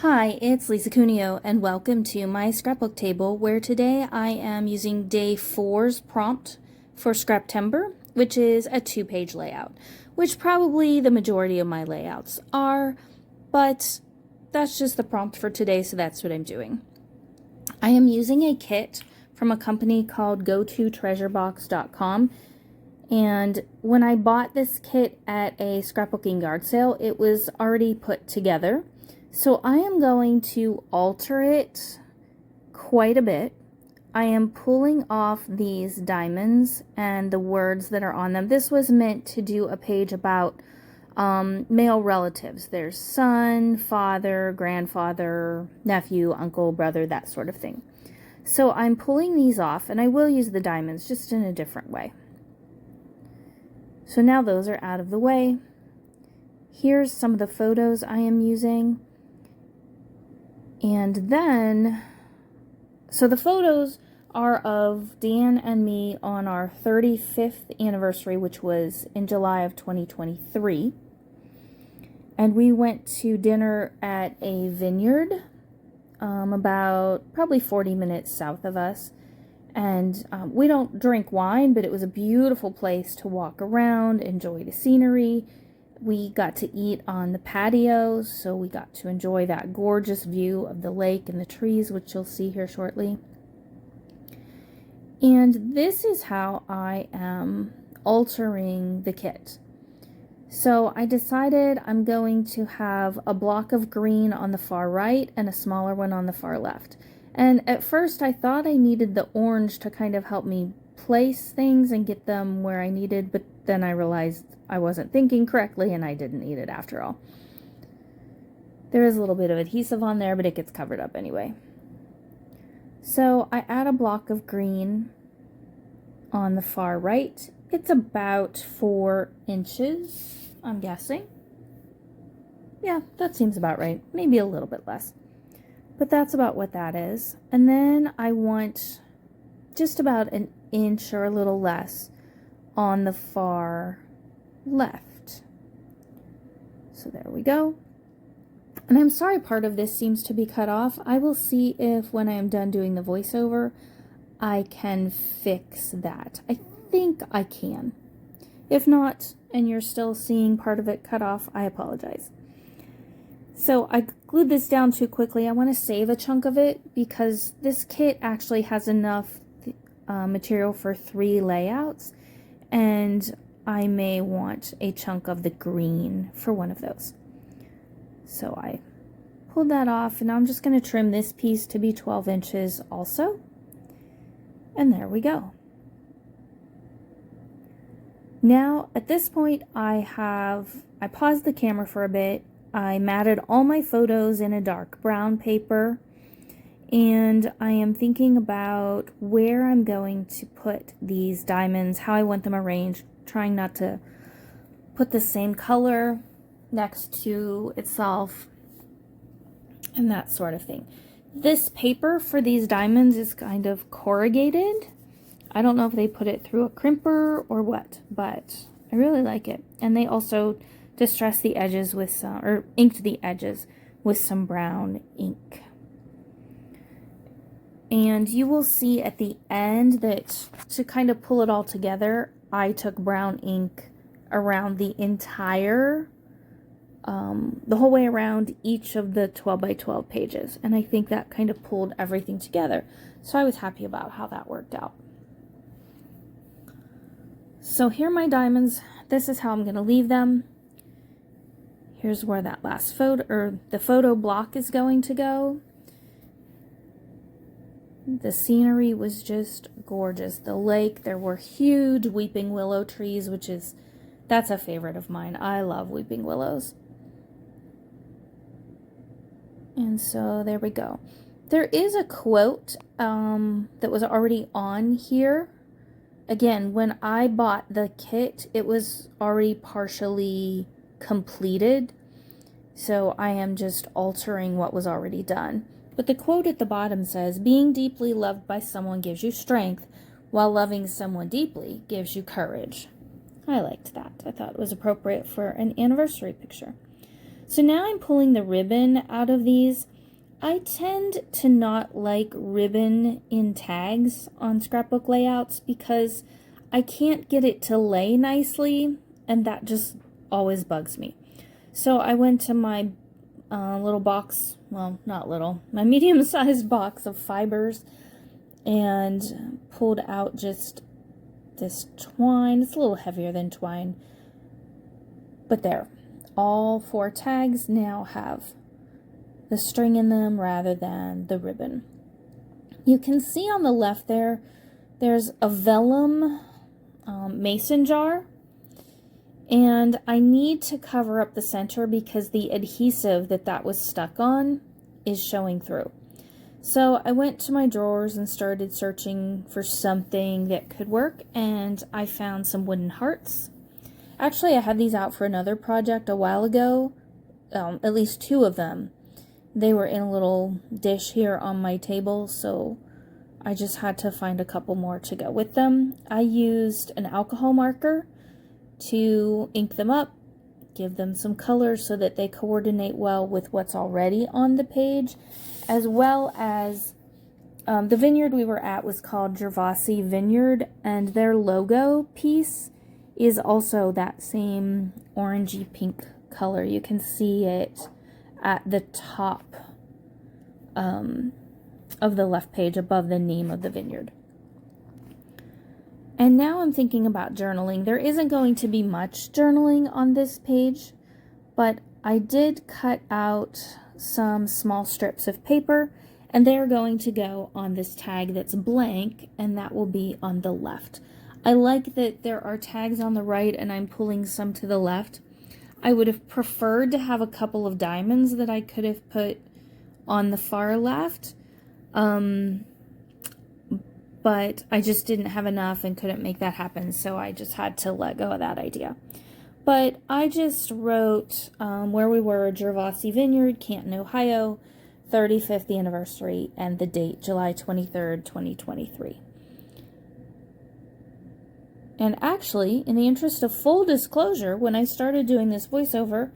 Hi, it's Lisa Cuneo, and welcome to my scrapbook table, where today I am using day 4's prompt for Scraptember, which is a 2-page layout, which probably the majority of my layouts are, but that's just the prompt for today, so that's what I'm doing. I am using a kit from a company called GoToTreasureBox.com, and when I bought this kit at a scrapbooking yard sale, it was already put together. So I am going to alter it quite a bit. I am pulling off these diamonds and the words that are on them. This was meant to do a page about male relatives. There's son, father, grandfather, nephew, uncle, brother, that sort of thing. So I'm pulling these off, and I will use the diamonds just in a different way. So now those are out of the way. Here's some of the photos I am using. And then, so the photos are of Dan and me on our 35th anniversary, which was in July of 2023. And we went to dinner at a vineyard about probably 40 minutes south of us. And we don't drink wine, but it was a beautiful place to walk around, enjoy the scenery. We got to eat on the patio, so we got to enjoy that gorgeous view of the lake and the trees, which you'll see here shortly. And this is how I am altering the kit. So I decided I'm going to have a block of green on the far right and a smaller one on the far left. And at first I thought I needed the orange to kind of help me place things and get them where I needed, but then I realized I wasn't thinking correctly and I didn't need it after all. There is a little bit of adhesive on there, but it gets covered up anyway. So I add a block of green on the far right. It's about 4 inches, I'm guessing. Yeah, that seems about right. Maybe a little bit less. But that's about what that is. And then I want just about an inch or a little less on the far left. So there we go. And I'm sorry part of this seems to be cut off. I will see if when I am done doing the voiceover, I can fix that. I think I can. If not, and you're still seeing part of it cut off, I apologize. So I glued this down too quickly. I want to save a chunk of it because this kit actually has enough material for 3 layouts, and I may want a chunk of the green for one of those. So I pulled that off, and now I'm just going to trim this piece to be 12 inches also. And there we go. Now at this point I paused the camera for a bit. I matted all my photos in a dark brown paper, and I am thinking about where I'm going to put these diamonds, how I want them arranged, trying not to put the same color next to itself and that sort of thing. This paper for these diamonds is kind of corrugated. I don't know if they put it through a crimper or what, but I really like it. And they also distressed the edges with some, or inked the edges with some brown ink. And you will see at the end that to kind of pull it all together, I took brown ink around the entire, the whole way around each of the 12 by 12 pages. And I think that kind of pulled everything together. So I was happy about how that worked out. So here are my diamonds. This is how I'm going to leave them. Here's where that last photo, or the photo block, is going to go. The scenery was just gorgeous. The lake, there were huge weeping willow trees, that's a favorite of mine. I love weeping willows. And so there we go. There is a quote that was already on here. Again, when I bought the kit, it was already partially completed, so I am just altering what was already done. But the quote at the bottom says, "Being deeply loved by someone gives you strength, while loving someone deeply gives you courage." I liked that. I thought it was appropriate for an anniversary picture. So now I'm pulling the ribbon out of these. I tend to not like ribbon in tags on scrapbook layouts because I can't get it to lay nicely, and that just always bugs me. So I went to my little box, well, not little, my medium-sized box of fibers and pulled out just this twine. It's a little heavier than twine, but there. All 4 tags now have the string in them rather than the ribbon. You can see on the left there's a vellum mason jar, and I need to cover up the center because the adhesive that was stuck on is showing through. So I went to my drawers and started searching for something that could work, and I found some wooden hearts. Actually, I had these out for another project a while ago, at least 2 of them. They were in a little dish here on my table, so I just had to find a couple more to go with them. I used an alcohol marker to ink them up, give them some color so that they coordinate well with what's already on the page, as well as the vineyard we were at was called Gervasi Vineyard, and their logo piece is also that same orangey pink color. You can see it at the top of the left page above the name of the vineyard. And now I'm thinking about journaling. There isn't going to be much journaling on this page, but I did cut out some small strips of paper, and they're going to go on this tag that's blank, and that will be on the left. I like that there are tags on the right and I'm pulling some to the left. I would have preferred to have a couple of diamonds that I could have put on the far left, but I just didn't have enough and couldn't make that happen, so I just had to let go of that idea. But I just wrote where we were, Gervasi Vineyard, Canton, Ohio, 35th anniversary, and the date, July 23rd, 2023. And actually, in the interest of full disclosure, when I started doing this voiceover,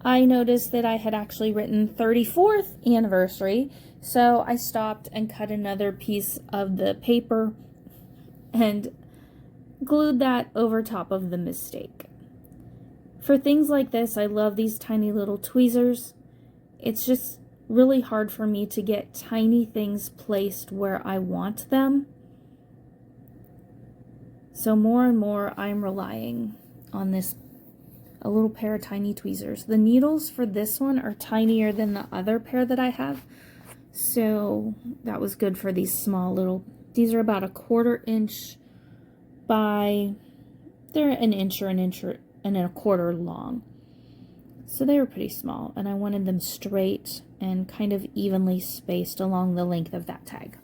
I noticed that I had actually written 34th anniversary, so I stopped and cut another piece of the paper and glued that over top of the mistake. For things like this, I love these tiny little tweezers. It's just really hard for me to get tiny things placed where I want them. So more and more I'm relying on a little pair of tiny tweezers. The needles for this one are tinier than the other pair that I have, so that was good for these small little, these are about 1/4 inch by, they're an inch and a quarter long. So they were pretty small, and I wanted them straight and kind of evenly spaced along the length of that tag.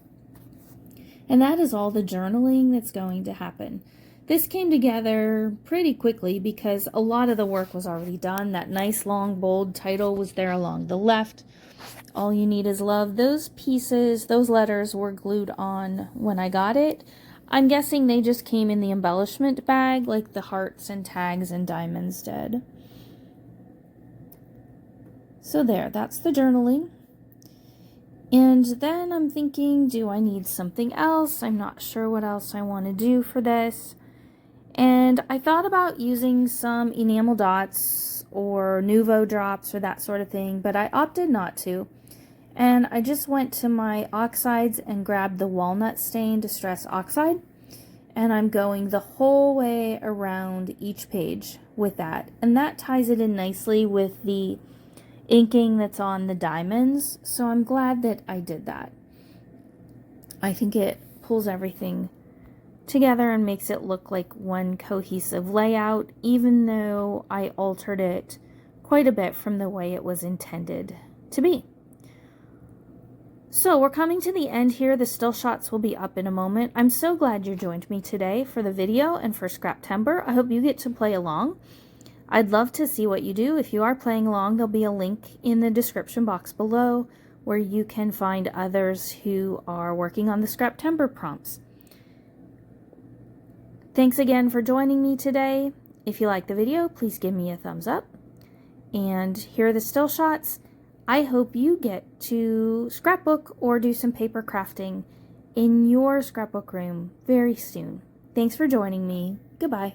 And that is all the journaling that's going to happen. This came together pretty quickly because a lot of the work was already done. That nice long bold title was there along the left. All You Need Is Love. Those pieces, those letters were glued on when I got it. I'm guessing they just came in the embellishment bag like the hearts and tags and diamonds did. So there, that's the journaling. And then I'm thinking, do I need something else? I'm not sure what else I want to do for this. And I thought about using some enamel dots or Nuvo drops or that sort of thing, but I opted not to. And I just went to my oxides and grabbed the walnut stain distress oxide. And I'm going the whole way around each page with that. And that ties it in nicely with the inking that's on the diamonds, so I'm glad that I did that. I think it pulls everything together and makes it look like one cohesive layout, even though I altered it quite a bit from the way it was intended to be. So we're coming to the end here. The still shots will be up in a moment. I'm so glad you joined me today for the video and for Scraptember. I hope you get to play along. I'd love to see what you do. If you are playing along, there'll be a link in the description box below where you can find others who are working on the Scraptember prompts. Thanks again for joining me today. If you like the video, please give me a thumbs up. And here are the still shots. I hope you get to scrapbook or do some paper crafting in your scrapbook room very soon. Thanks for joining me. Goodbye.